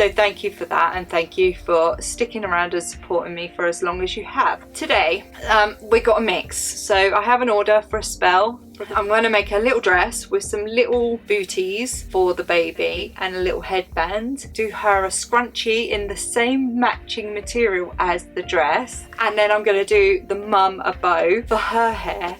So thank you for that, and thank you for sticking around and supporting me for as long as you have. Today we got a mix. So I have an order for a spell. I'm going to make a little dress with some little booties for the baby and a little headband. Do her a scrunchie in the same matching material as the dress. And then I'm going to do the mum a bow for her hair.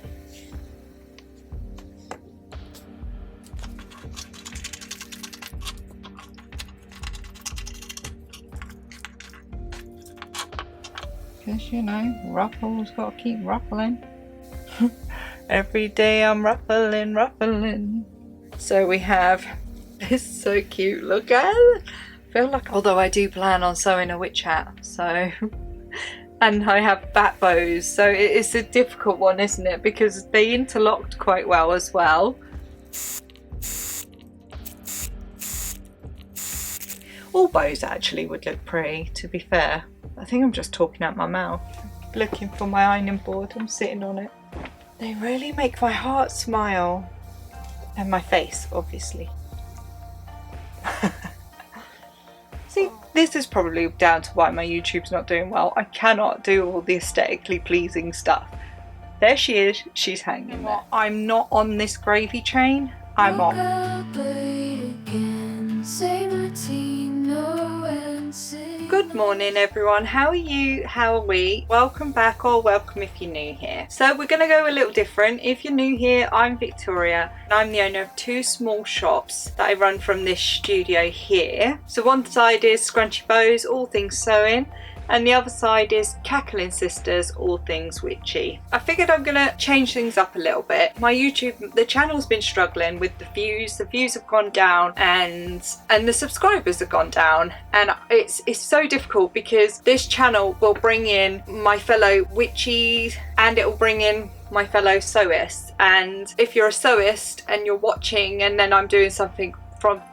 Because, you know, ruffles got to keep ruffling. Every day I'm ruffling. So we have this, so cute, look at it. I feel like, although I do plan on sewing a witch hat, so and I have bat bows, so it's a difficult one, isn't it, because they interlocked quite well as well. All bows actually would look pretty, to be fair. I think I'm just talking out my mouth. Looking for my ironing board, I'm sitting on it. They really make my heart smile. And my face, obviously. See, this is probably down to why my YouTube's not doing well. I cannot do all the aesthetically pleasing stuff. There she is, she's hanging there. I'm not on this gravy train, I'm on. Good morning everyone, how are you, how are we? Welcome back, or welcome if you're new here. So we're going to go a little different. If you're new here, I'm Victoria and I'm the owner of two small shops that I run from this studio here. So one side is Scrunchies and Bows, all things sewing, and the other side is Kack-A-Ling Sisters, all things witchy. I figured I'm gonna change things up a little bit. My YouTube, the channel's been struggling with the views have gone down, and the subscribers have gone down, and it's so difficult because this channel will bring in my fellow witchies and it will bring in my fellow sewists, and if you're a sewist and you're watching and then I'm doing something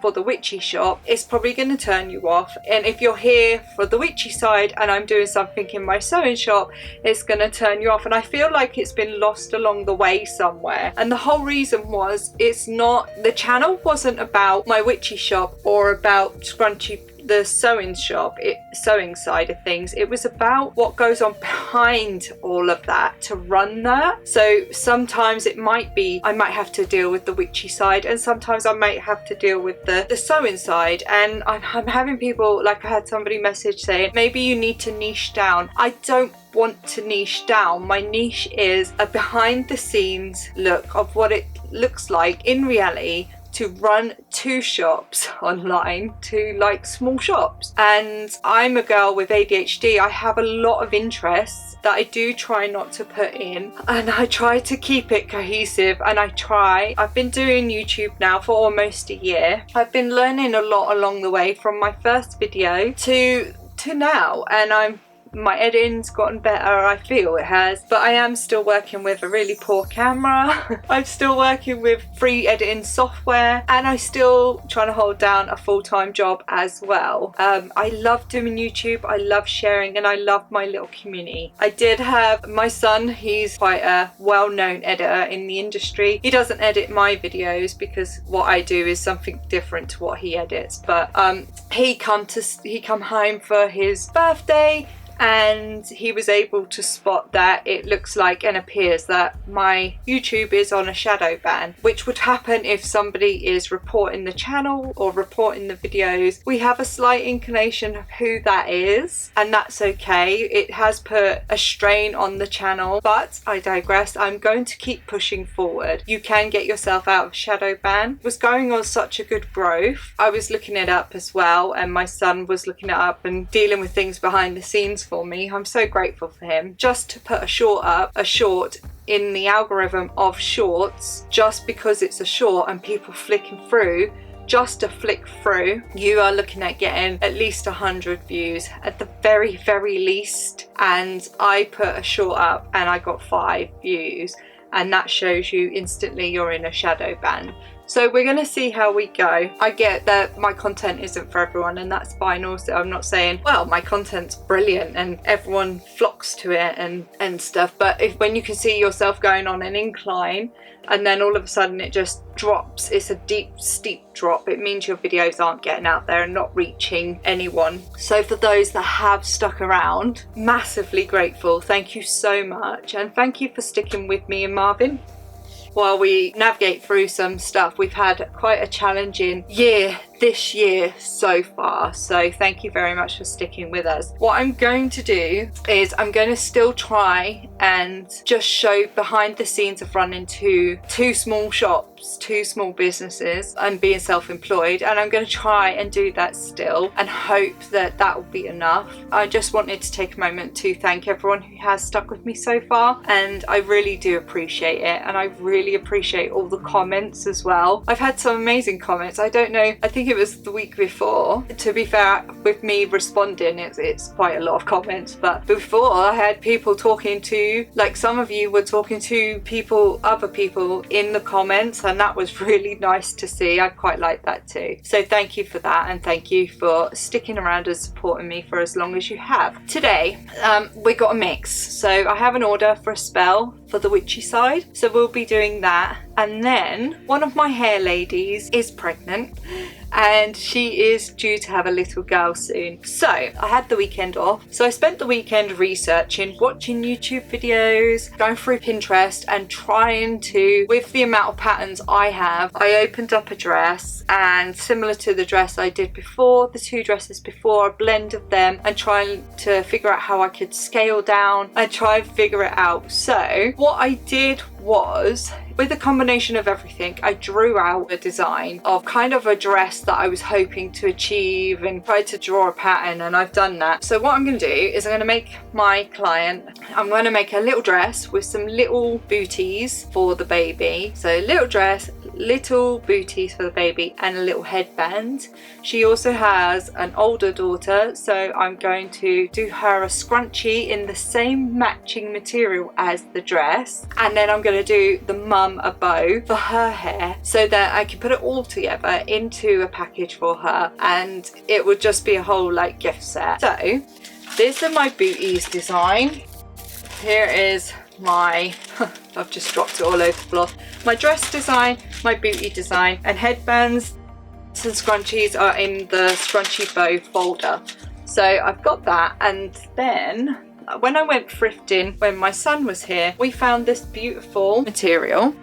for the witchy shop, it's probably going to turn you off. And if you're here for the witchy side and I'm doing something in my sewing shop, it's going to turn you off, and I feel like it's been lost along the way somewhere. And the whole reason was, the channel wasn't about my witchy shop or about Scrunchie, the sewing shop, sewing side of things. It was about what goes on behind all of that to run that. So sometimes it might be I might have to deal with the witchy side, and sometimes I might have to deal with the sewing side. And I'm having people, like I had somebody message saying maybe you need to niche down. I don't want to niche down. My niche is a behind the scenes look of what it looks like in reality to run two shops online, two like small shops. And I'm a girl with ADHD. I have a lot of interests that I do try not to put in, and I try to keep it cohesive, and I've been doing YouTube now for almost a year. I've been learning a lot along the way from my first video to now, and my editing's gotten better, I feel it has, but I am still working with a really poor camera. I'm still working with free editing software, and I'm still trying to hold down a full-time job as well. I love doing YouTube, I love sharing, and I love my little community. I did have my son, he's quite a well-known editor in the industry. He doesn't edit my videos because what I do is something different to what he edits, but he come home for his birthday, and he was able to spot that it looks like and appears that my YouTube is on a shadow ban, which would happen if somebody is reporting the channel or reporting the videos. We have a slight inclination of who that is, and that's okay. It has put a strain on the channel, but I digress. I'm going to keep pushing forward. You can get yourself out of shadow ban. It was going on such a good growth. I was looking it up as well, and my son was looking it up and dealing with things behind the scenes for me. I'm so grateful for him. Just to put a short in the algorithm of shorts, just because it's a short and people flicking through, just to flick through, you are looking at getting at least 100 views at the very least. And I put a short up and I got 5 views, and that shows you instantly you're in a shadow ban. So we're going to see how we go. I get that my content isn't for everyone, and that's fine also. I'm not saying, well, my content's brilliant and everyone flocks to it and stuff, but when you can see yourself going on an incline and then all of a sudden it just drops, it's a deep, steep drop, it means your videos aren't getting out there and not reaching anyone. So for those that have stuck around, massively grateful. Thank you so much, and thank you for sticking with me and Marvin while we navigate through some stuff. We've had quite a challenging year this year so far, so thank you very much for sticking with us. What I'm going to do is I'm going to still try and just show behind the scenes of running two small shops, two small businesses, and being self-employed, and I'm going to try and do that still and hope that that will be enough. I just wanted to take a moment to thank everyone who has stuck with me so far, and I really do appreciate it, and I really appreciate all the comments as well. I've had some amazing comments. I don't know, I think it was the week before, to be fair, with me responding, it's quite a lot of comments, but before I had people talking to, like some of you were talking to other people in the comments, and that was really nice to see. I quite like that too. So thank you for that, and thank you for sticking around and supporting me for as long as you have. Today, we got a mix. So I have an order for a spell for the witchy side, so we'll be doing that. And then one of my hair ladies is pregnant, and she is due to have a little girl soon. So I had the weekend off, so I spent the weekend researching, watching YouTube videos, going through Pinterest, and trying to, with the amount of patterns I have, I opened up a dress, and similar to the dress I did before, the two dresses before, a blend of them, and trying to figure out how I could scale down and try and figure it out. So what I did was, with a combination of everything, I drew out a design of kind of a dress that I was hoping to achieve and tried to draw a pattern, and I've done that. So what I'm going to do is I'm going to make my client, I'm going to make a little dress with some little booties for the baby. So little dress, little booties for the baby, and a little headband. She also has an older daughter, so I'm going to do her a scrunchie in the same matching material as the dress, and then I'm going to do the mum a bow for her hair so that I can put it all together into a package for her, and it would just be a whole like gift set. So this is my booties design. Here is my I've just dropped it all over the floor. My dress design, my booty design, and headbands and scrunchies are in the scrunchie bow folder. So I've got that, and then when I went thrifting when my son was here, we found this beautiful material.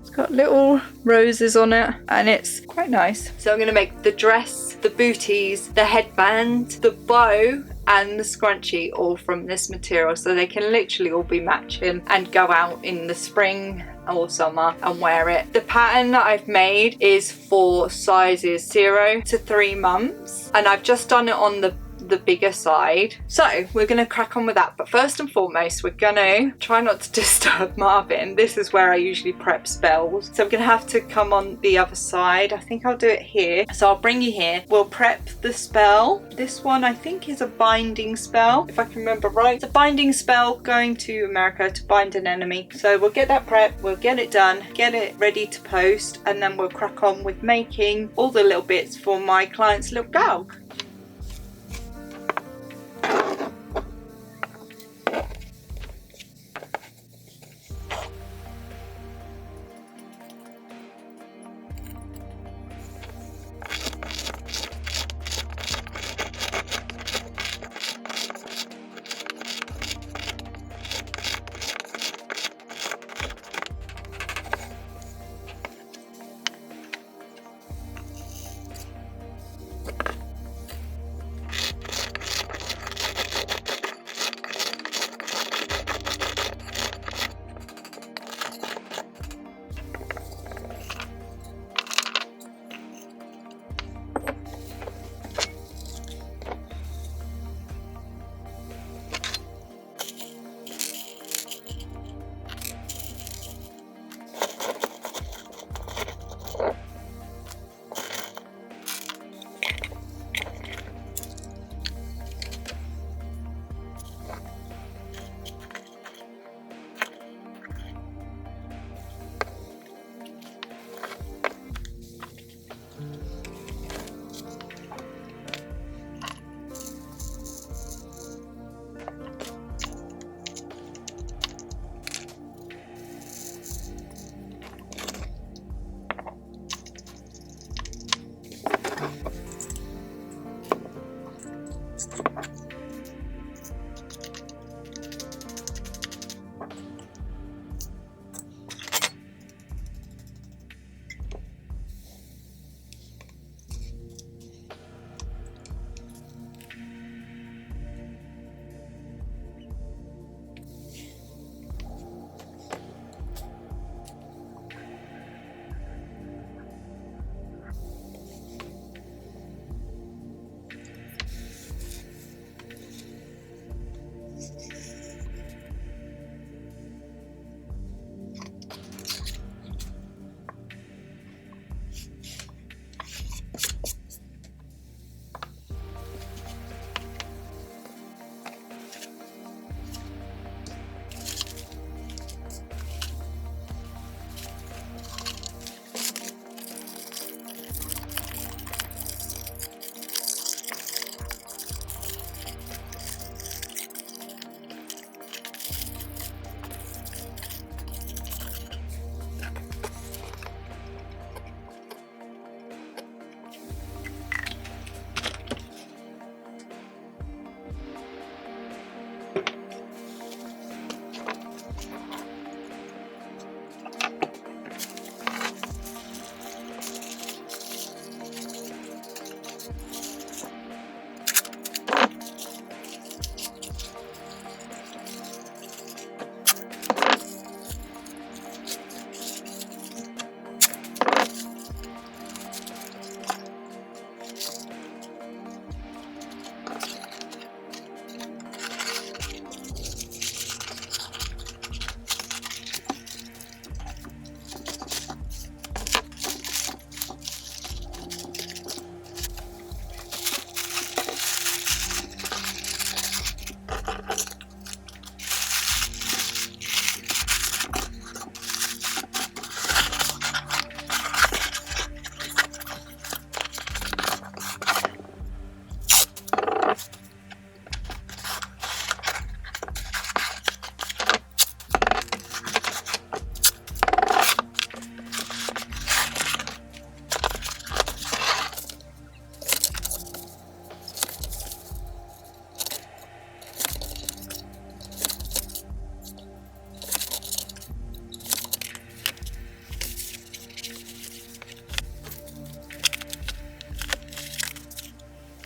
It's got little roses on it and it's quite nice. So I'm going to make the dress, the booties, the headband, the bow, and the scrunchie all from this material, so they can literally all be matching and go out in the spring or summer and wear it. The pattern that I've made is for sizes 0 to 3 months, and I've just done it on the bigger side. So we're going to crack on with that, but first and foremost we're going to try not to disturb Marvin. This is where I usually prep spells, so I'm going to have to come on the other side. I think I'll do it here, so I'll bring you here. We'll prep the spell. This one I think is a binding spell, if I can remember right. It's a binding spell going to America to bind an enemy. So we'll get that prep, we'll get it done, get it ready to post, and then we'll crack on with making all the little bits for my client's little girl.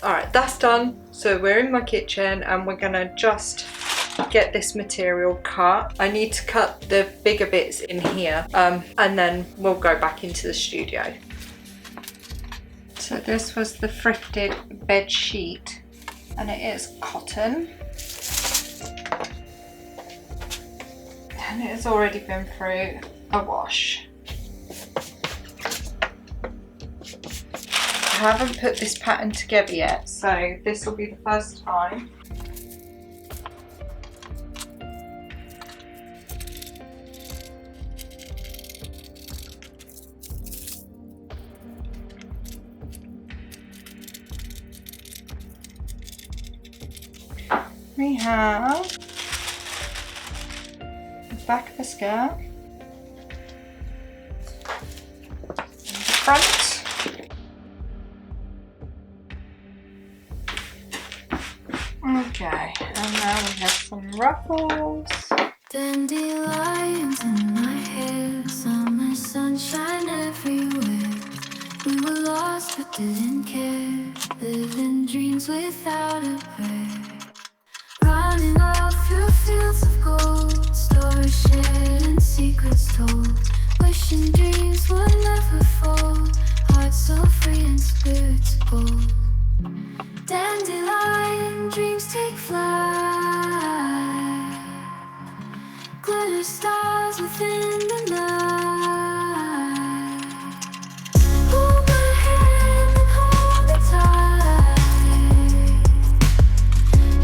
Alright, that's done. So we're in my kitchen and we're gonna just get this material cut. I need to cut the bigger bits in here and then we'll go back into the studio. So this was the Thrifted bed sheet and it is cotton. And it has already been through a wash. I haven't put this pattern together yet, so this will be the first time. We have the back of the skirt, the front, okay, and now we have some ruffles. Dandelions in my hair, summer sunshine everywhere. We were lost but didn't care, living dreams without a prayer. Running off through fields of gold, stories shared and secrets told. Wishing dreams would never fall, hearts so free and spirits bold. Dandelion dreams take flight, glitter stars within the night. Hold my hand and hold me tight.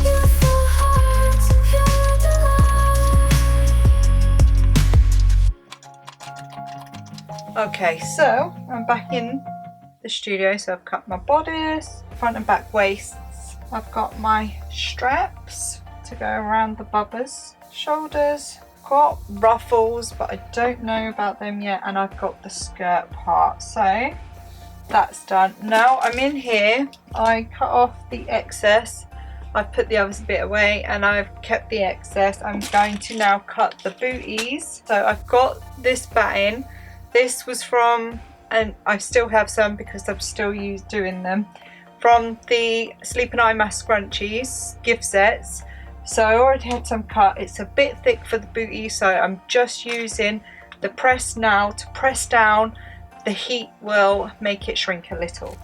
Youthful hearts and pure delight. Okay, so I'm back in the studio, so I've cut my bodice, front and back waists. I've got my straps to go around the bubbers, shoulders, got ruffles, but I don't know about them yet, and I've got the skirt part, so that's done. Now I'm in here, I cut off the excess, I've put the other bit away and I've kept the excess. I'm going to now cut the booties. So I've got this batting. This was from, and I still have some because I'm still doing them, from the Sleep and Eye Mask Scrunchies gift sets. So I already had some cut. It's a bit thick for the booty, so I'm just using the press now to press down. The heat will make it shrink a little.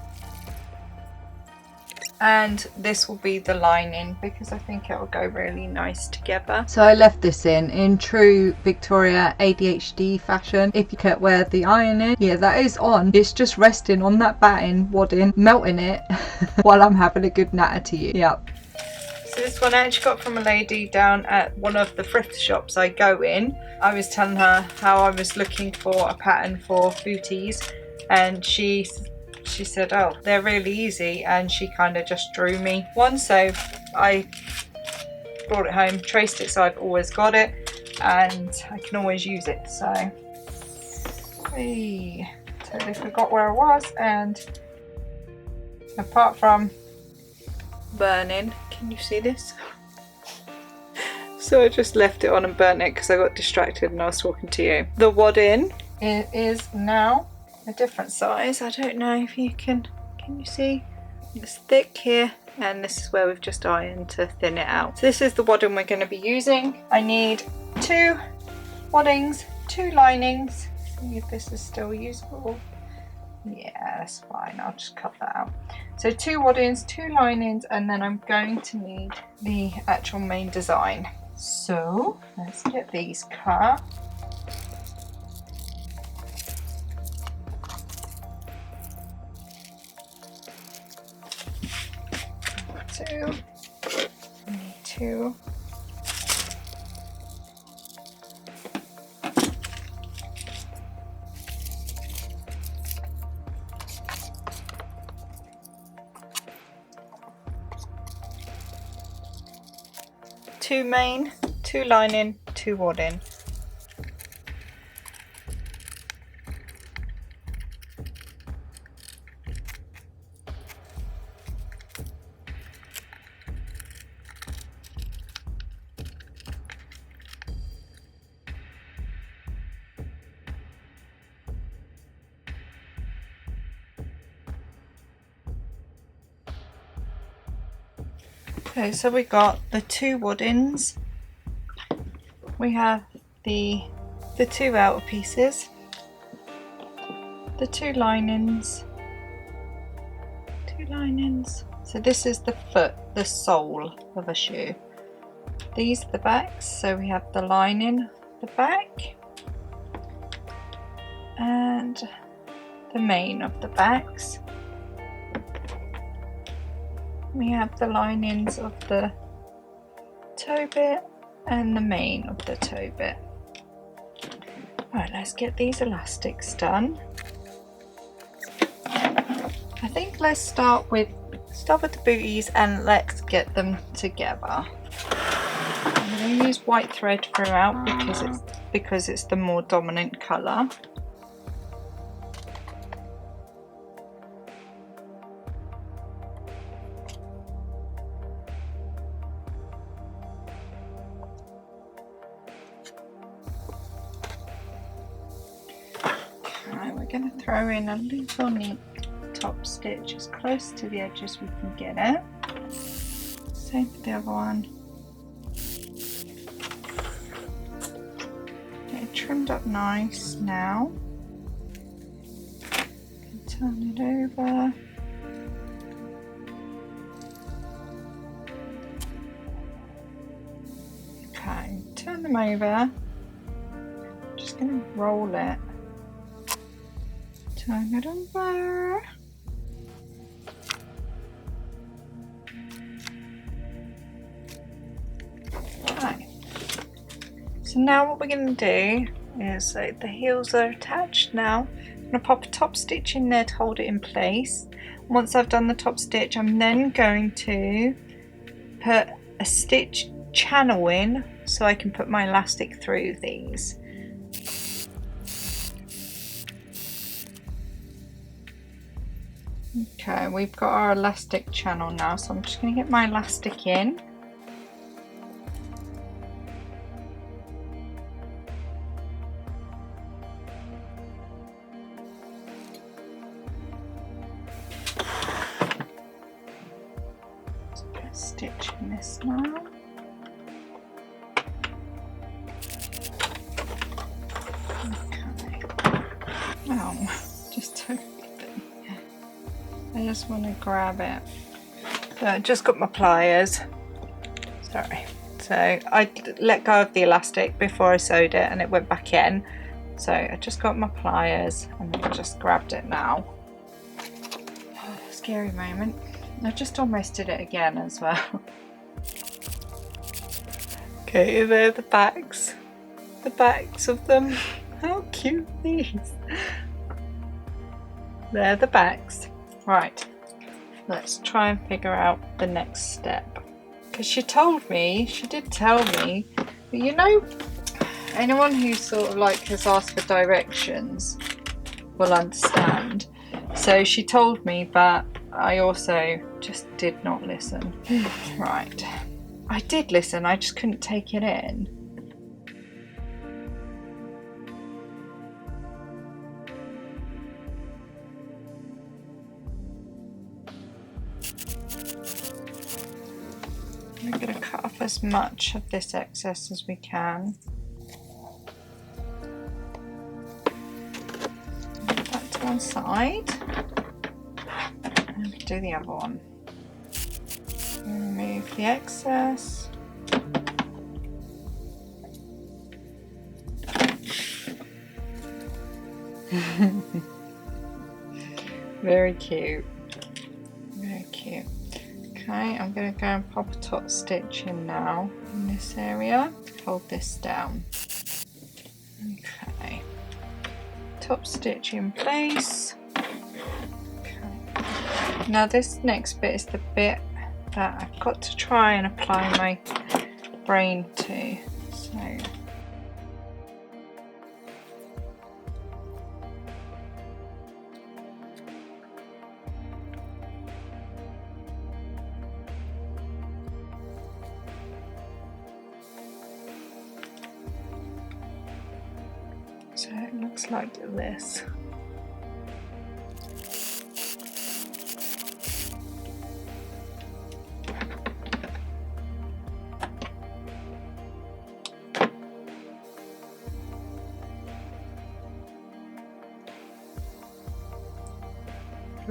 And this will be the lining because I think it will go really nice together. So I left this in true Victoria ADHD fashion. If you can't wear the ironing, yeah, that is on. It's just resting on that batting wadding, melting it while I'm having a good natter to you. Yep. So this one I actually got from a lady down at one of the thrift shops I go in. I was telling her how I was looking for a pattern for booties, and she said, oh, they're really easy, and she kind of just drew me one. So I brought it home, traced it, so I've always got it and I can always use it. So I totally forgot where I was, and apart from burning, can you see this? So I just left it on and burnt it because I got distracted and I was talking to you. The wadding, it is now a different size. I don't know if you can you see? It's thick here, and this is where we've just ironed to thin it out. So this is the wadding we're going to be using. I need 2 waddings, 2 linings. See if this is still usable. Yeah, that's fine. I'll just cut that out. So 2 waddings, 2 linings, and then I'm going to need the actual main design. So let's get these cut. 2, 2. Two main, 2 lining, 2 wadding. Okay, so we got the 2 wood-ins. We have the 2 outer pieces, the 2 linings, 2 linings. So this is the foot, the sole of a shoe. These are the backs, so we have the lining, the back, and the mane of the backs. We have the linings of the toe bit and the mane of the toe bit. Right, let's get these elastics done. I think let's start with the booties and let's get them together. I'm going to use white thread throughout because it's the more dominant colour. We're going to throw in a little neat top stitch as close to the edge as we can get it. Same with the other one. Get it trimmed up nice now. Turn it over. Okay, turn them over. I'm just going to roll it. Turn it over. Okay. So now what we're going to do is the heels are attached now. I'm going to pop a top stitch in there to hold it in place. Once I've done the top stitch, I'm then going to put a stitch channel in so I can put my elastic through these. Okay, we've got our elastic channel now, so I'm just going to get my elastic in. Let's put a stitch in this now. Okay. Oh, just totally. I just want to grab it. So I just got my pliers. Sorry. So I let go of the elastic before I sewed it and it went back in. So I just got my pliers and I just grabbed it now. Oh, scary moment. I just almost did it again as well. Okay, there are the backs. The backs of them. How cute these. They're the backs. Right, let's try and figure out the next step. Because she did tell me, but you know, anyone who sort of like has asked for directions will understand. So she told me, but I also just did not listen. Right, I did listen, I just couldn't take it in. We're going to cut off as much of this excess as we can. Put that to one side. And do the other one. Remove the excess. Very cute. Very cute. Okay, I'm going to go and pop a top stitch in now in this area. Hold this down. Okay. Top stitch in place. Okay. Now this next bit is the bit that I've got to try and apply my brain to. So it looks like this.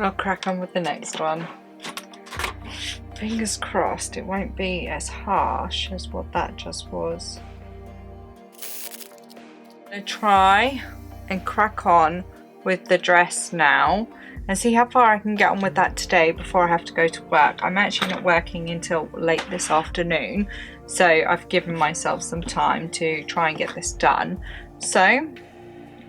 I'll crack on with the next one. Fingers crossed it won't be as harsh as what that just was. I'm going to try and crack on with the dress now and see how far I can get on with that today before I have to go to work. I'm actually not working until late this afternoon, so I've given myself some time to try and get this done. So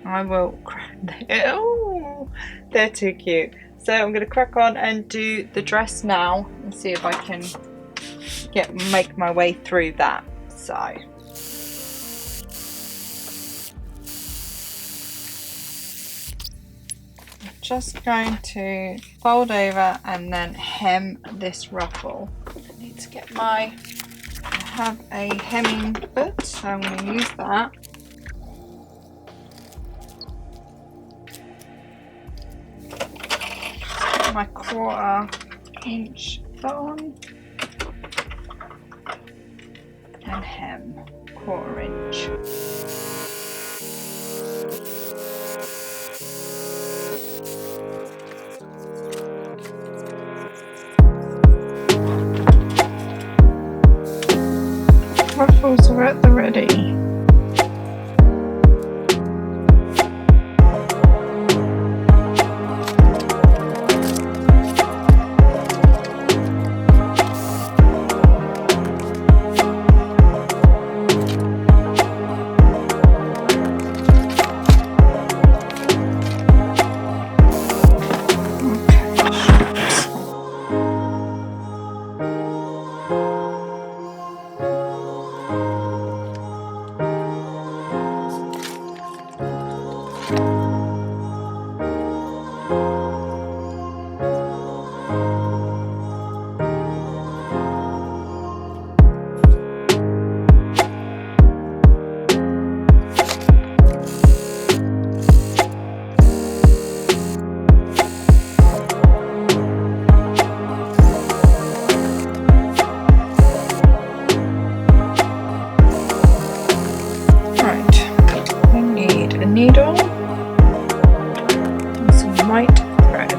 I will crack. Oh, they're too cute. So I'm going to crack on and do the dress now and see if I can make my way through that. So I'm just going to fold over and then hem this ruffle. I need to get I have a hemming book, so I'm going to use that. My 1/4 inch foot on and hem 1/4 inch. Ruffles are at the ready. Needle and some white thread.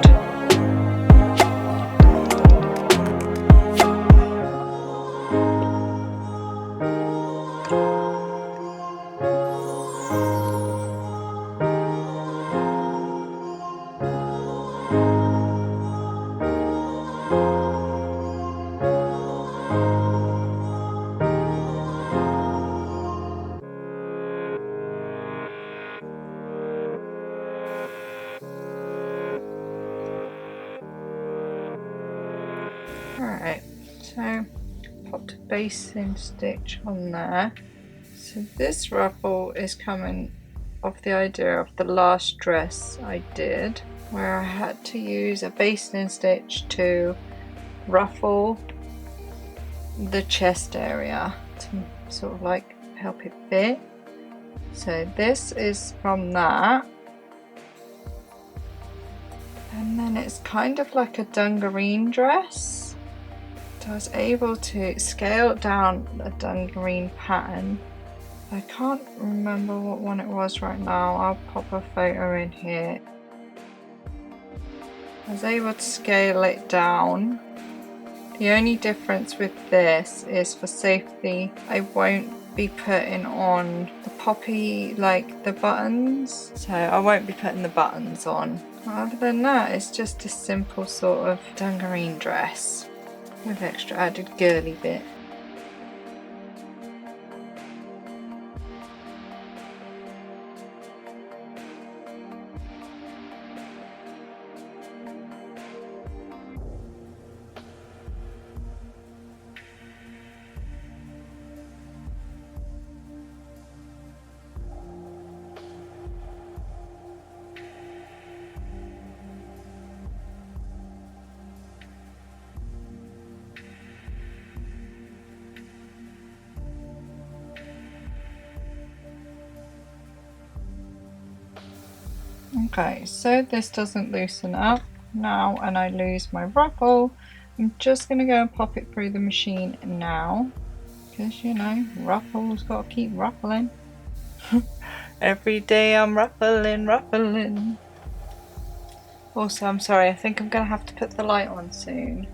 Alright, so popped a basting stitch on there. So this ruffle is coming off the idea of the last dress I did, where I had to use a basting stitch to ruffle the chest area to sort of like help it fit. So this is from that. And then it's kind of like a dungarine dress. So I was able to scale down a dungarine pattern. I can't remember what one it was right now. I'll pop a photo in here. I was able to scale it down. The only difference with this is for safety, I won't be putting on the poppy, like the buttons. So I won't be putting the buttons on. Other than that, it's just a simple sort of dungarine dress with extra added girly bit. Okay, so this doesn't loosen up now and I lose my ruffle. I'm just going to go and pop it through the machine now, because you know, ruffles got to keep ruffling. Every day I'm ruffling. Also, I'm sorry, I think I'm going to have to put the light on soon.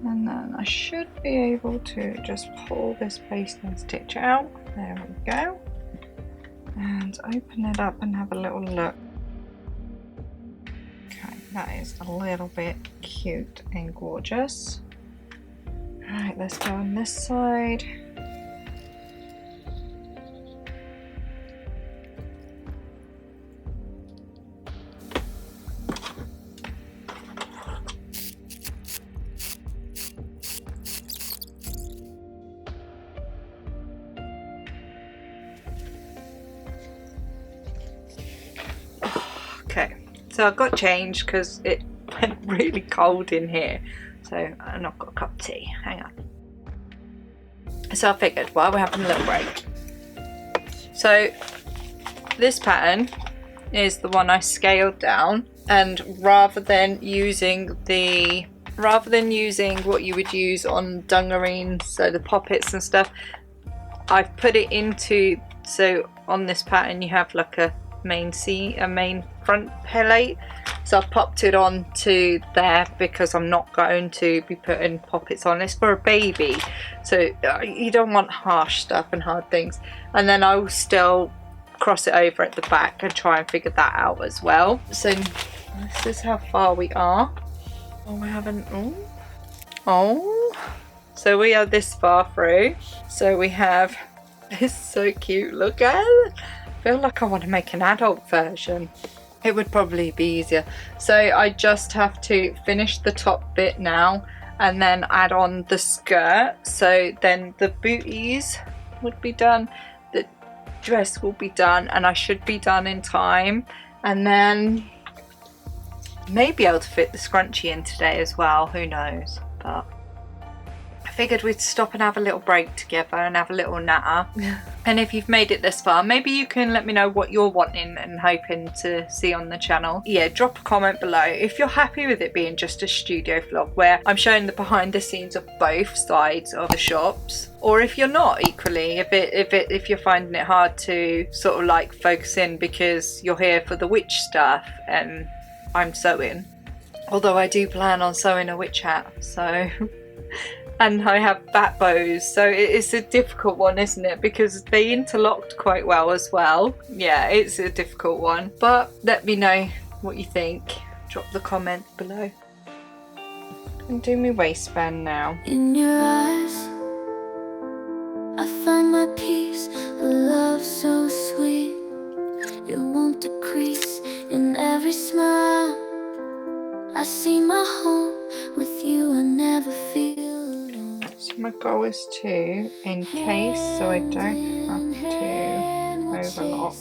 And then I should be able to just pull this basting stitch out. There we go. And open it up and have a little look. Okay, that is a little bit cute and gorgeous. Alright, let's go on this side. Okay, so I got changed because it went really cold in here. So, and I've got a cup of tea. Hang on. So I figured, while we're having a little break. So this pattern is the one I scaled down, and rather than using what you would use on dungareens, so the poppets and stuff, I've put it into, so on this pattern you have like a main front plate, so I've popped it on to there because I'm not going to be putting poppets on. It's for a baby, so you don't want harsh stuff and hard things. And then I will still cross it over at the back and try and figure that out as well. So this is how far we are. Oh, we haven't. Oh, so we are this far through. So we have, it's so cute, look at it. I feel like I want to make an adult version. It would probably be easier. So I just have to finish the top bit now and then add on the skirt. So then the booties would be done, the dress will be done, and I should be done in time. And then maybe able to fit the scrunchie in today as well, who knows. But I figured we'd stop and have a little break together and have a little natter. And if you've made it this far, maybe you can let me know what you're wanting and hoping to see on the channel. Yeah, drop a comment below if you're happy with it being just a studio vlog where I'm showing the behind the scenes of both sides of the shops, or if you're not equally, if you're finding it hard to sort of like focus in because you're here for the witch stuff and I'm sewing. Although I do plan on sewing a witch hat, so and I have bat bows, so it's a difficult one, isn't it? Because they interlocked quite well as well. Yeah, it's a difficult one, but let me know what you think. Drop the comment below. And do my waistband now. In your eyes, I find my peace, a love so sweet. It won't decrease in every smile. I see my home with you, I never feel. So my goal is to encase so I don't have to overlock.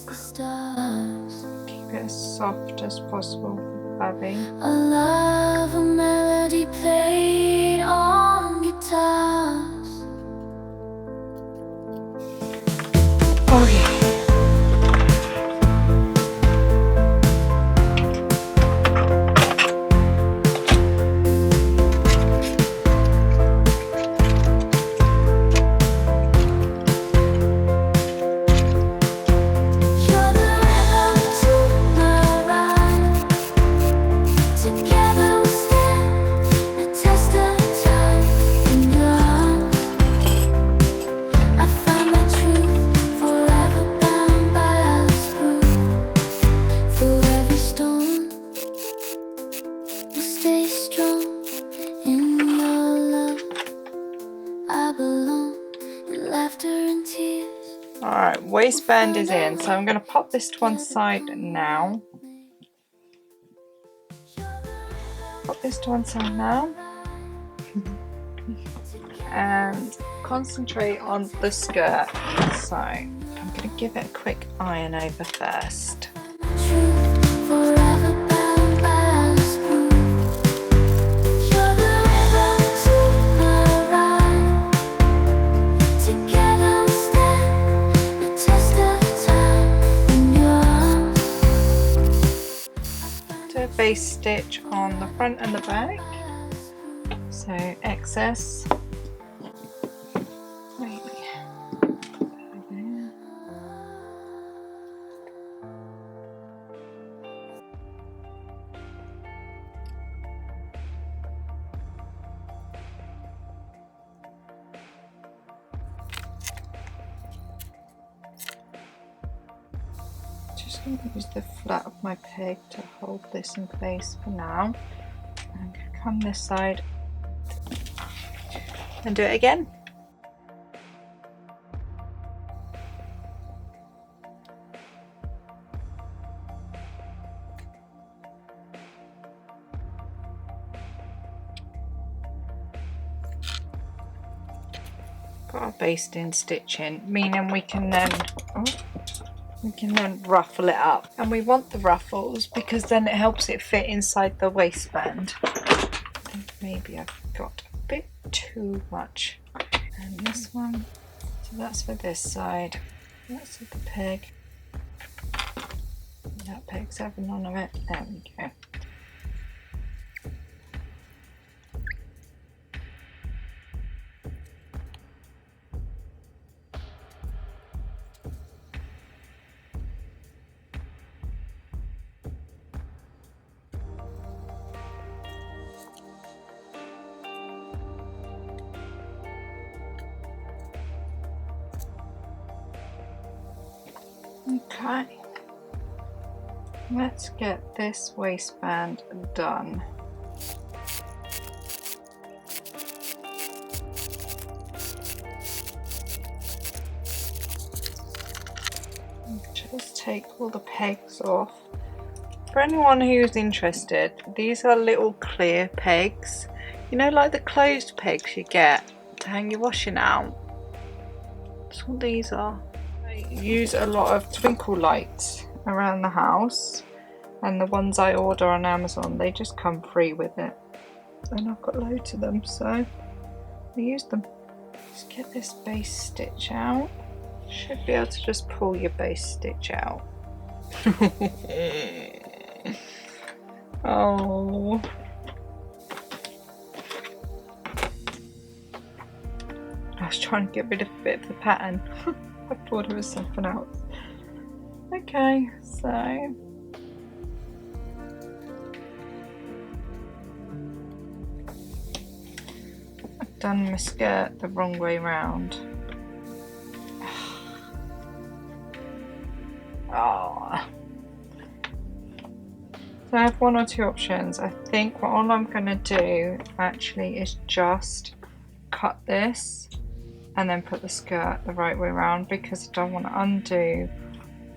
Keep it as soft as possible for babbing. I love a melody played on guitars. Oh yeah. Alright, waistband is in, so I'm going to pop this to one side now. Pop this to one side now. And concentrate on the skirt. So I'm going to give it a quick iron over first. Base stitch on the front and the back. So excess. Maybe. Just going to use the flat of my peg to hold this in place for now. I'm going to come this side and do it again. Got our basting stitch in, meaning we can then ruffle it up, and we want the ruffles because then it helps it fit inside the waistband. I think maybe I've got a bit too much. And this one, so that's for this side, that's for the peg. That peg's having none of it. There we go. Okay, let's get this waistband done. Just take all the pegs off. For anyone who's interested, these are little clear pegs. You know, like the closed pegs you get to hang your washing out. That's what these are. I use a lot of twinkle lights around the house, and the ones I order on Amazon, they just come free with it. And I've got loads of them, so I use them. Let's get this base stitch out. Should be able to just pull your base stitch out. Oh. I was trying to get rid of a bit of the pattern. I thought it was something else. Okay, so I've done my skirt the wrong way round. Oh. So I have one or two options. I think what all I'm going to do actually is just cut this and then put the skirt the right way around, because I don't want to undo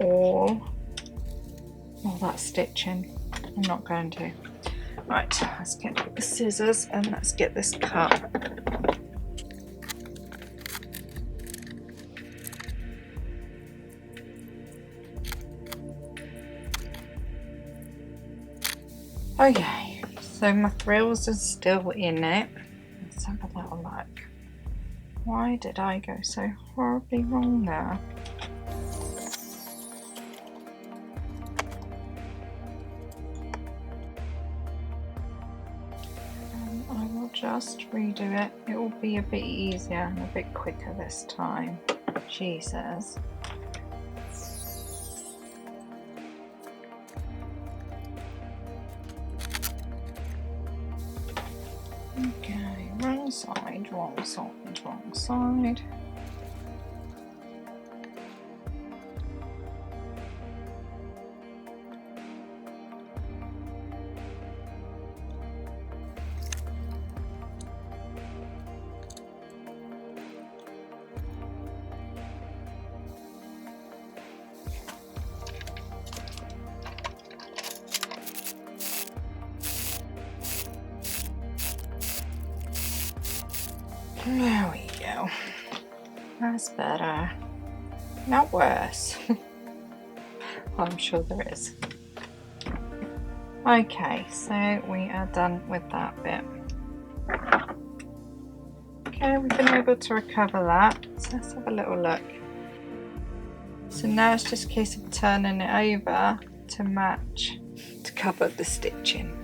all that stitching. I'm not going to. Right, let's get the scissors and let's get this cut. Okay, so my frills are still in it. Let's have a little look. Why did I go so horribly wrong there? I will just redo it. It will be a bit easier and a bit quicker this time, she says. Okay, wrong side, wrong side, wrong side. There we go. That's better. Not worse. I'm sure there is. Okay, so we are done with that bit. Okay, we've been able to recover that. So let's have a little look. So now it's just a case of turning it over to match, to cover the stitching.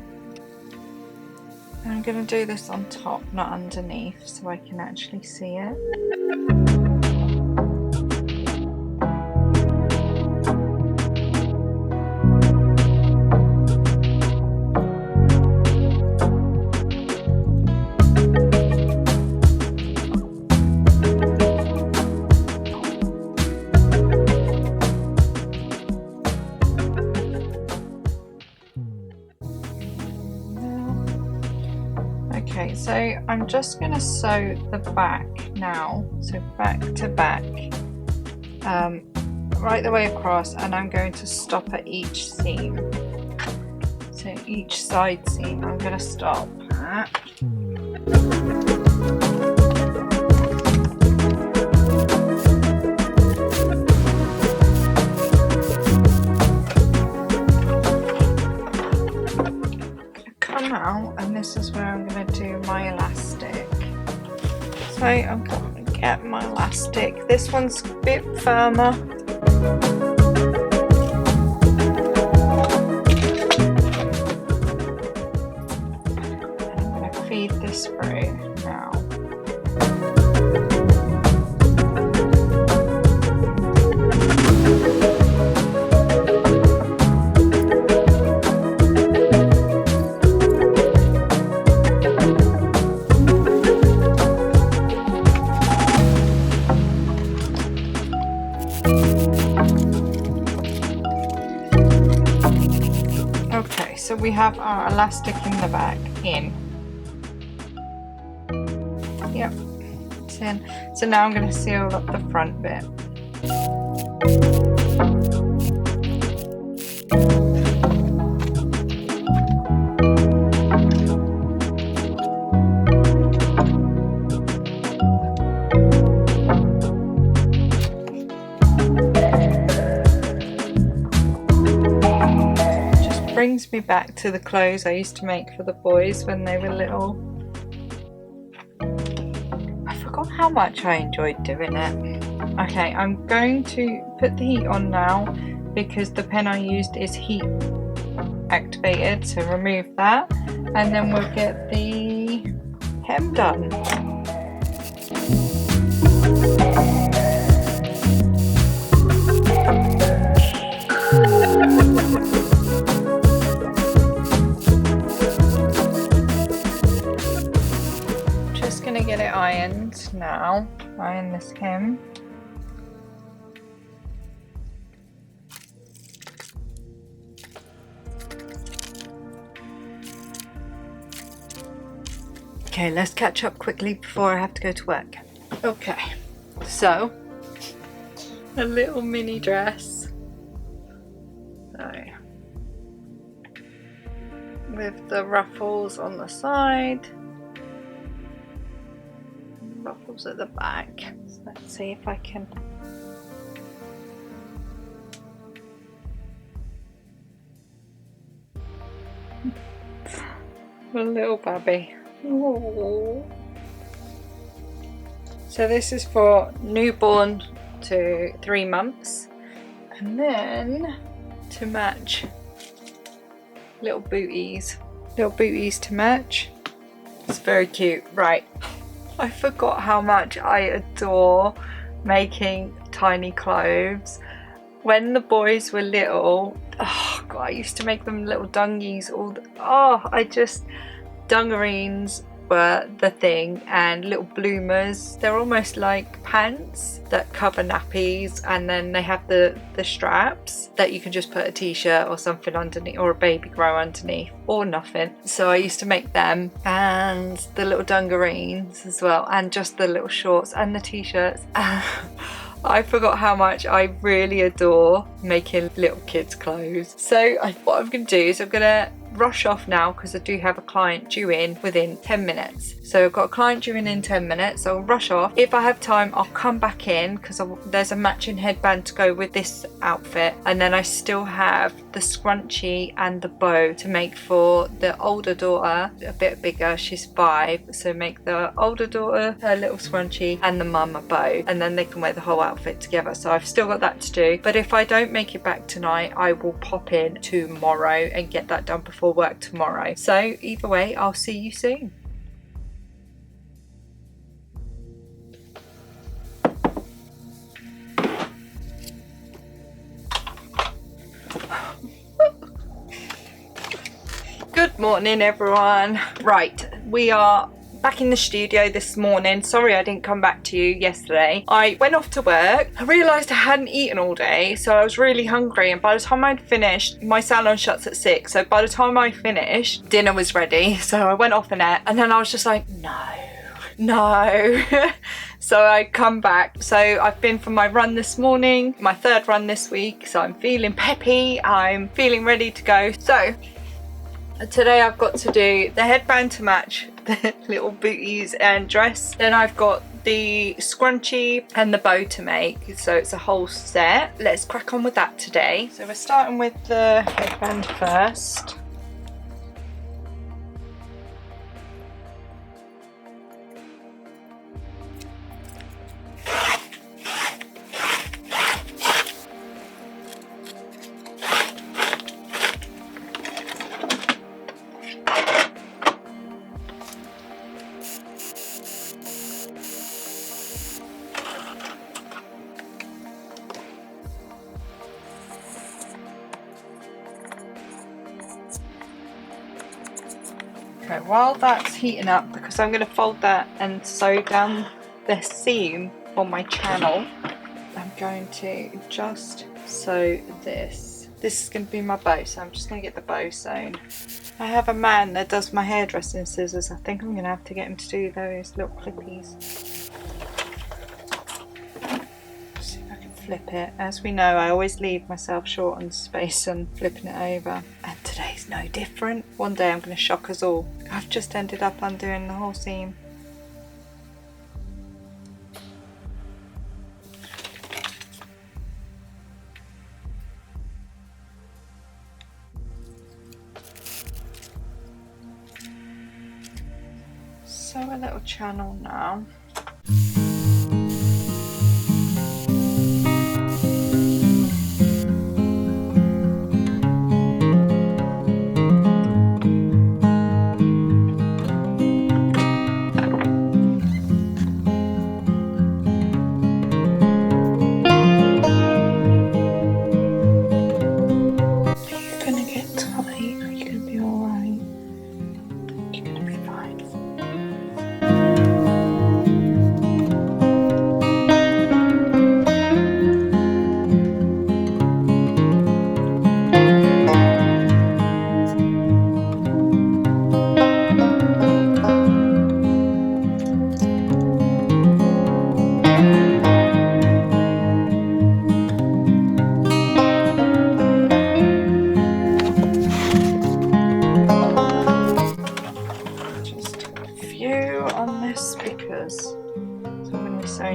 I'm going to do this on top, not underneath, so I can actually see it. Okay, so I'm just going to sew the back now, so back to back, right the way across, and I'm going to stop at each seam. So each side seam I'm going to stop at. Out, and this is where I'm going to do my elastic. So I'm going to get my elastic. This one's a bit firmer. And I'm going to feed this through now. So we have our elastic in the back in. Yep, it's in. So now I'm going to seal up the front bit. Brings me back to the clothes I used to make for the boys when they were little. I forgot how much I enjoyed doing it. Okay, I'm going to put the heat on now because the pen I used is heat activated, so remove that, and then we'll get the hem done. Gonna get it ironed now. Iron this hem. Okay, let's catch up quickly before I have to go to work. Okay, so a little mini dress. So with the ruffles on the side. Ruffles at the back. So let's see if I can. A little babby. Aww. So this is for newborn to 3 months, and then to match little booties to match. It's very cute. Right. I forgot how much I adore making tiny clothes. When the boys were little, oh god, I used to make them little dungies. Dungareens were the thing, and little bloomers. They're almost like pants that cover nappies, and then they have the straps that you can just put a t-shirt or something underneath, or a baby grow underneath, or nothing. So I used to make them, and the little dungareens as well, and just the little shorts and the t-shirts. I forgot how much I really adore making little kids clothes. So what I'm going to do is I'm going to rush off now because I do have a client due in within 10 minutes. So I've got a client due in 10 minutes, so I'll rush off. If I have time, I'll come back in because there's a matching headband to go with this outfit, and then I still have the scrunchie and the bow to make for the older daughter, a bit bigger, she's 5, so make the older daughter her little scrunchie and the mum a bow, and then they can wear the whole outfit together. So I've still got that to do, but if I don't make it back tonight, I will pop in tomorrow and get that done before work tomorrow. So either way, I'll see you soon. Good morning, everyone. Right, we are back in the studio this morning. Sorry I didn't come back to you yesterday. I went off to work. I realised I hadn't eaten all day, so I was really hungry, and by the time I'd finished, my salon shuts at 6, so by the time I finished, dinner was ready. So I went off and ate, and then I was just like, no. So I come back. So I've been for my run this morning, my 3rd run this week, so I'm feeling peppy, I'm feeling ready to go. So today I've got to do the headband to match the little booties and dress. Then I've got the scrunchie and the bow to make, so it's a whole set. Let's crack on with that today. So we're starting with the headband first. Okay, while that's heating up, because I'm going to fold that and sew down the seam on my channel, I'm going to just sew this. This is going to be my bow, so I'm just going to get the bow sewn. I have a man that does my hairdressing scissors. I think I'm going to have to get him to do those little clippies. See if I can flip it. As we know, I always leave myself short on space and flipping it over. And today's no different. One day I'm going to shock us all. I've just ended up undoing the whole seam. Sew a little channel now.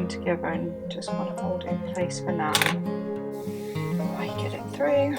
Together and just want to hold it in place for now. I get it through.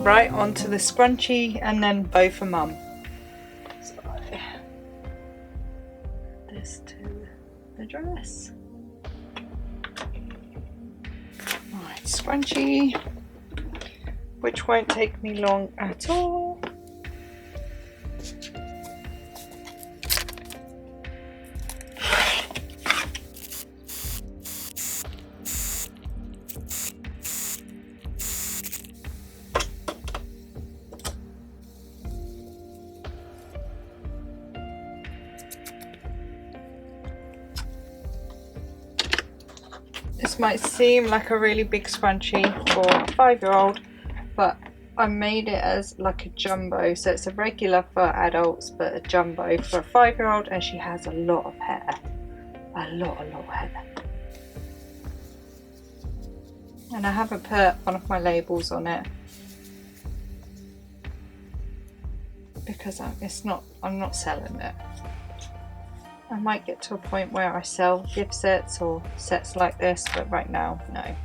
Right, onto the scrunchie and then bow for mum. So this to the dress. Right, scrunchie, which won't take me long at all. This might seem like a really big scrunchie for a 5-year-old, but I made it as like a jumbo, so it's a regular for adults but a jumbo for a 5-year-old, and she has a lot of hair. A lot of hair. And I haven't put one of my labels on it because I'm not selling it. I might get to a point where I sell gift sets or sets like this, but right now, no.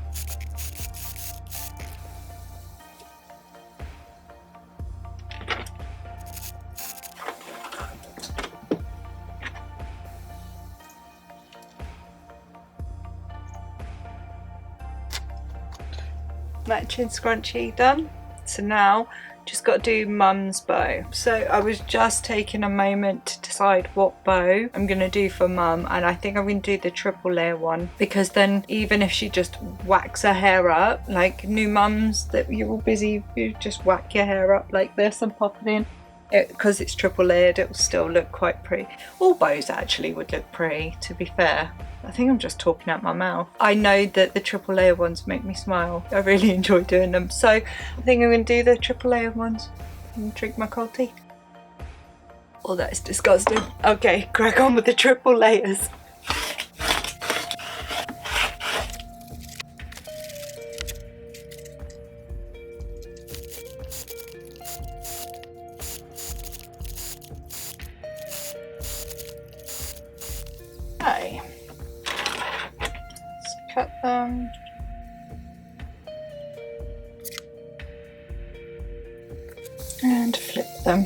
Matching scrunchie done. So now just got to do mum's bow. So I was just taking a moment to decide what bow I'm going to do for mum, and I think I'm going to do the triple layer one, because then even if she just whacks her hair up, like new mums that you're all busy, you just whack your hair up like this and pop it in. Because it's triple layered, it will still look quite pretty. All bows actually would look pretty, to be fair. I think I'm just talking out my mouth. I know that the triple layer ones make me smile. I really enjoy doing them. So I think I'm going to do the triple layer ones and drink my cold tea. Oh, that is disgusting. Okay, crack on with the triple layers. Okay. Let's cut them. And flip them.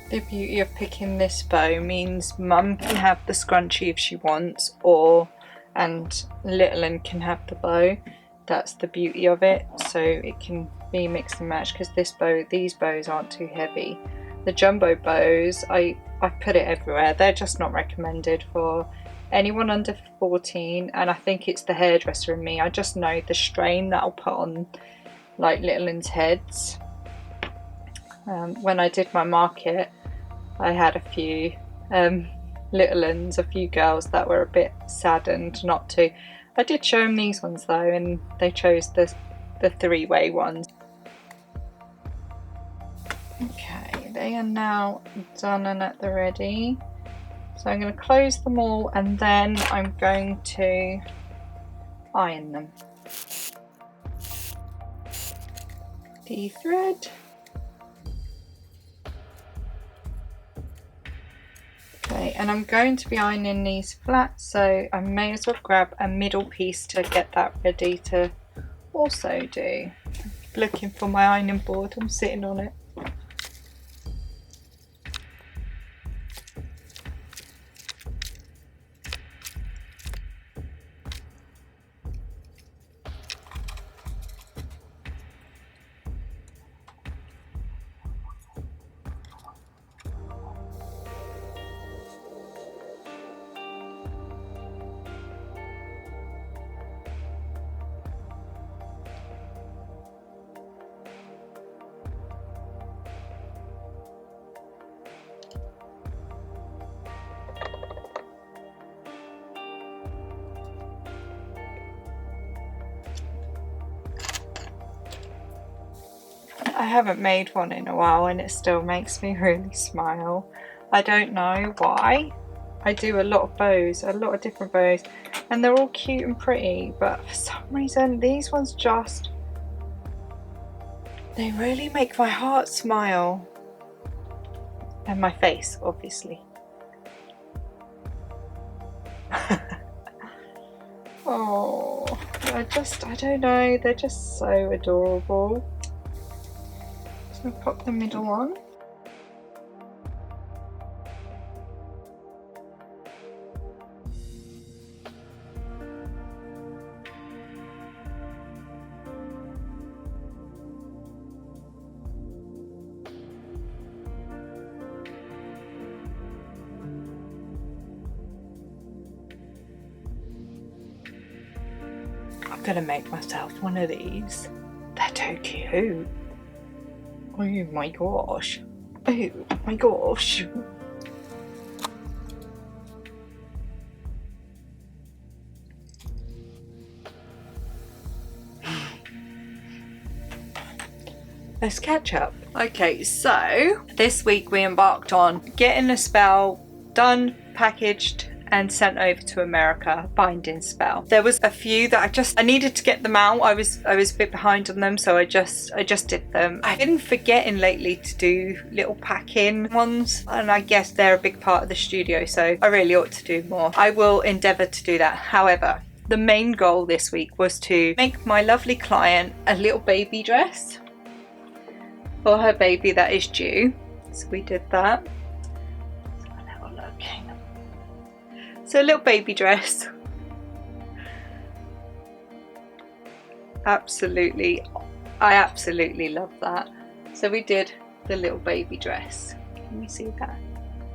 The beauty of picking this bow means mum can have the scrunchie if she wants, and little one can have the bow. That's the beauty of it, so it can be mixed and matched, because these bows aren't too heavy. The jumbo bows, I've put it everywhere. They're just not recommended for anyone under 14, and I think it's the hairdresser in me. I just know the strain that I'll put on like little ones' heads. When I did my market, I had a few little ones, a few girls that were a bit saddened not to. I did show them these ones though, and they chose the 3-way ones. Okay, they are now done and at the ready. So I'm going to close them all, and then I'm going to iron them. De-thread. Okay, and I'm going to be ironing these flat, so I may as well grab a middle piece to get that ready to also do. Looking for my ironing board, I'm sitting on it. I haven't made one in a while, and it still makes me really smile. I don't know why. I do a lot of bows, a lot of different bows, and they're all cute and pretty, but for some reason these ones just, they really make my heart smile. And my face, obviously. Oh, I don't know, they're just so adorable. So pop the middle on. I'm gonna make myself one of these. They're too cute. Oh my gosh. Oh my gosh. Let's catch up. Okay, so this week we embarked on getting a spell done, packaged, and sent over to America, binding spell. There was a few that I needed to get them out. I was a bit behind on them, so I just did them. I've been forgetting lately to do little packing ones, and I guess they're a big part of the studio, so I really ought to do more. I will endeavour to do that. However, the main goal this week was to make my lovely client a little baby dress for her baby that is due. So we did that. So a little baby dress. Absolutely, I absolutely love that. So we did the little baby dress. Can you see that?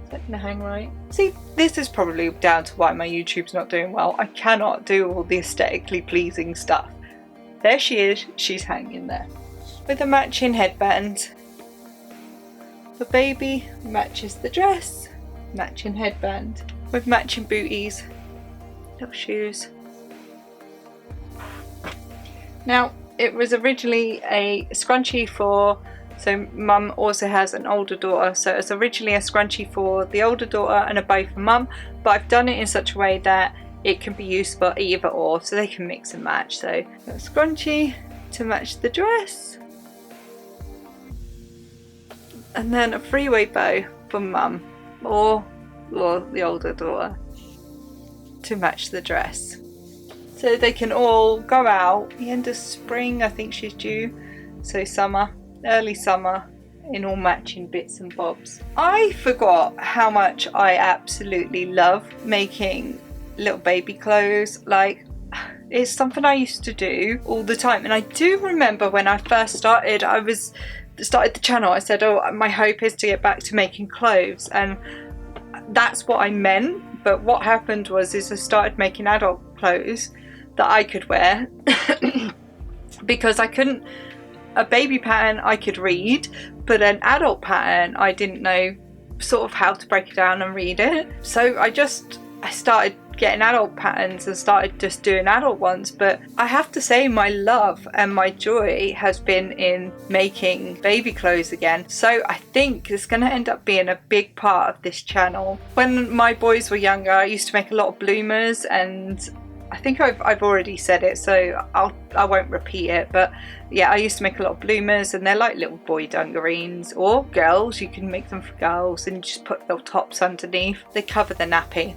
Is that gonna hang right? See, this is probably down to why my YouTube's not doing well. I cannot do all the aesthetically pleasing stuff. There she is, she's hanging there. With a matching headband. The baby matches the dress, matching headband. With matching booties, little shoes. Now, it was originally a scrunchie for, so mum also has an older daughter, so it's originally a scrunchie for the older daughter and a bow for mum, but I've done it in such a way that it can be used for either or, so they can mix and match. So a scrunchie to match the dress, and then a three-way bow for mum or the older daughter to match the dress, so they can all go out the end of spring. I think she's due, so summer, early summer, in all matching bits and bobs. I forgot how much I absolutely love making little baby clothes. Like, it's something I used to do all the time, and I do remember when I first started the channel, I said, oh, my hope is to get back to making clothes, and that's what I meant. But what happened was I started making adult clothes that I could wear because I couldn't, a baby pattern I could read, but an adult pattern I didn't know sort of how to break it down and read it. So I started getting adult patterns and started just doing adult ones. But I have to say, my love and my joy has been in making baby clothes again. So I think it's going to end up being a big part of this channel. When my boys were younger, I used to make a lot of bloomers, and I think I've already said it, so I won't repeat it, but yeah, I used to make a lot of bloomers, and they're like little boy dungareens, or girls, you can make them for girls and just put little tops underneath. They cover the nappy.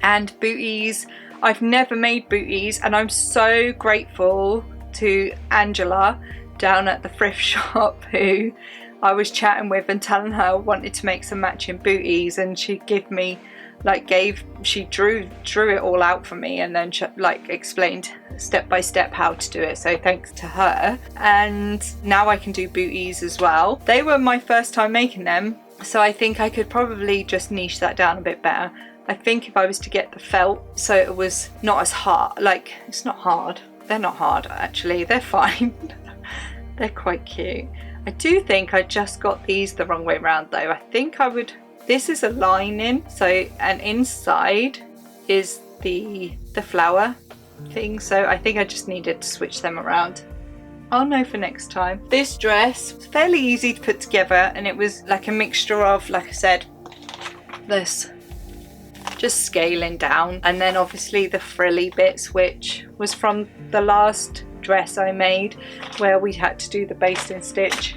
And booties, I've never made booties, and I'm so grateful to Angela down at the thrift shop who I was chatting with and telling her I wanted to make some matching booties, and she she drew it all out for me, and then she explained step by step how to do it, so thanks to her. And now I can do booties as well. They were my first time making them, so I think I could probably just niche that down a bit better. I think if I was to get the felt so it was not as hard, it's not hard, they're not hard actually, they're fine. They're quite cute. I do think I just got these the wrong way around though. I think I would, this is a lining, so, and inside is the flower thing, so I think I just needed to switch them around. I'll know for next time. This dress was fairly easy to put together, and it was like a mixture of, like I said, this just scaling down, and then obviously the frilly bits, which was from the last dress I made where we had to do the basting stitch.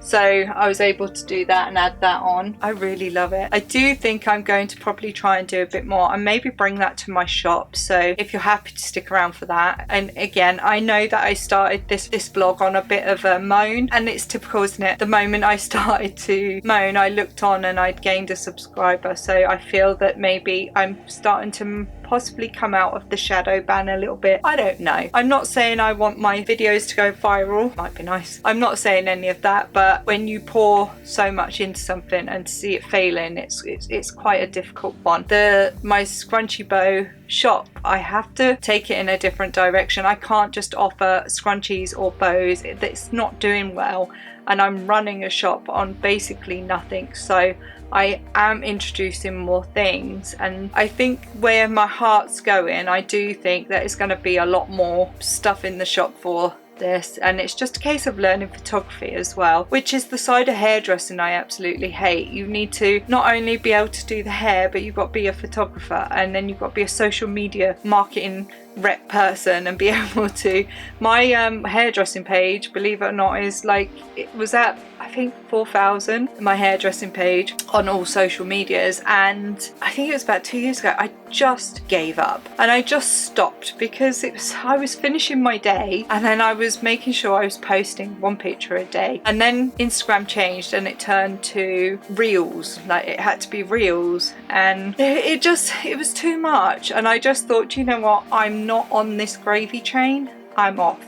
So I was able to do that and add that on. I really love it. I do think I'm going to probably try and do a bit more and maybe bring that to my shop. So if you're happy to stick around for that. And again, I know that I started this vlog on a bit of a moan, and it's typical, isn't it? The moment I started to moan, I looked on and I'd gained a subscriber. So I feel that maybe I'm starting to possibly come out of the shadow ban a little bit. I don't know. I'm not saying I want my videos to go viral. Might be nice. I'm not saying any of that, but but when you pour so much into something and see it failing, it's quite a difficult one. My scrunchy bow shop, I have to take it in a different direction. I can't just offer scrunchies or bows. It's not doing well, and I'm running a shop on basically nothing. So I am introducing more things, and I think where my heart's going, I do think that it's going to be a lot more stuff in the shop for this, and it's just a case of learning photography as well, which is the side of hairdressing I absolutely hate. You need to not only be able to do the hair, but you've got to be a photographer, and then you've got to be a social media marketing rep person and be able to. My hairdressing page, believe it or not, is like, it was at I think 4,000, my hairdressing page on all social medias, and I think it was about 2 years ago I just gave up and I just stopped because I was finishing my day, and then I was making sure I was posting one picture a day, and then Instagram changed and it turned to reels, like it had to be reels, and it was too much, and I just thought, you know what, I'm not on this gravy train, I'm off.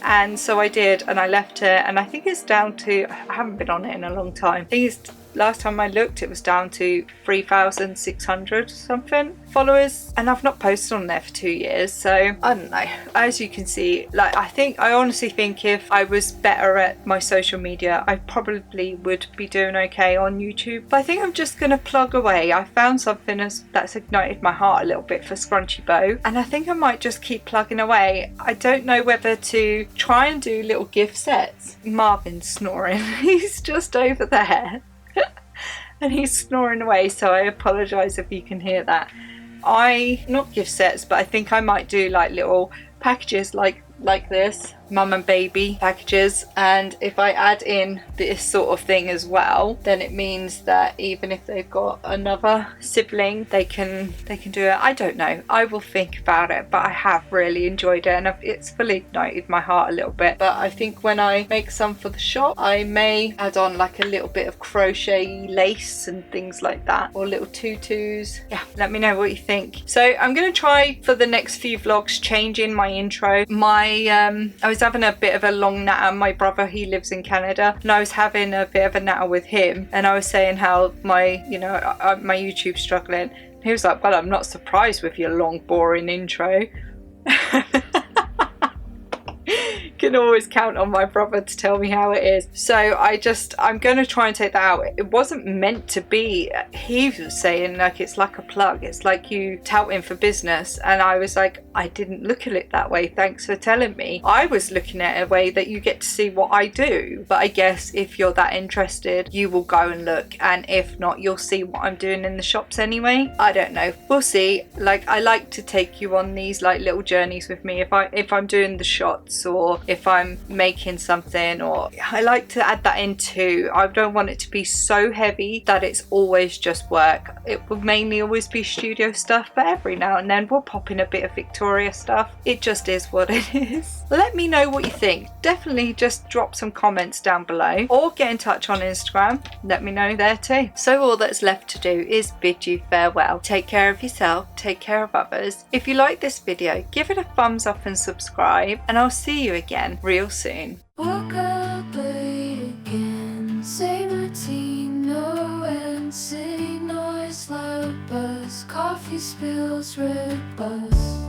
And so I did, and I left it, and I think it's down to, I haven't been on it in a long time, I think last time I looked it was down to 3,600 something followers, and I've not posted on there for 2 years. So I don't know, as you can see, like I honestly think if I was better at my social media, I probably would be doing okay on YouTube. But I think I'm just gonna plug away. I found something that's ignited my heart a little bit for Scrunchy Bow, and I think I might just keep plugging away. I don't know whether to try and do little gift sets. Marvin's snoring he's just over there and he's snoring away, so I apologise if you can hear that. Not gift sets, but I think I might do like little packages like this, mum and baby packages, and if I add in this sort of thing as well, then it means that even if they've got another sibling, they can do it. I don't know, I will think about it, but I have really enjoyed it, and it's fully ignited my heart a little bit. But I think when I make some for the shop, I may add on like a little bit of crochet lace and things like that, or little tutus. Yeah, let me know what you think. So I'm going to try for the next few vlogs changing my intro. I was having a bit of a long natter. My brother, he lives in Canada, and I was having a bit of a natter with him, and I was saying how my YouTube's struggling. He was like, well, I'm not surprised with your long boring intro. Can always count on my brother to tell me how it is. So I'm going to try and take that out. It wasn't meant to be. He was saying like it's like a plug, it's like you touting for business, and I was like, I didn't look at it that way, thanks for telling me. I was looking at it a way that you get to see what I do, but I guess if you're that interested, you will go and look, and if not, you'll see what I'm doing in the shops anyway. I don't know, we'll see. Like, I like to take you on these like little journeys with me if I'm doing the shots, or if I'm making something, or I like to add that in too. I don't want it to be so heavy that it's always just work. It will mainly always be studio stuff, but every now and then we'll pop in a bit of Victoria stuff. It just is what it is. Let me know what you think. Definitely just drop some comments down below, or get in touch on Instagram. Let me know there too. So all that's left to do is bid you farewell. Take care of yourself, take care of others. If you like this video, give it a thumbs up and subscribe, and I'll see you again real soon. Woke up late again, same routine, no end, city noise, loud buzz, coffee spills, red bus.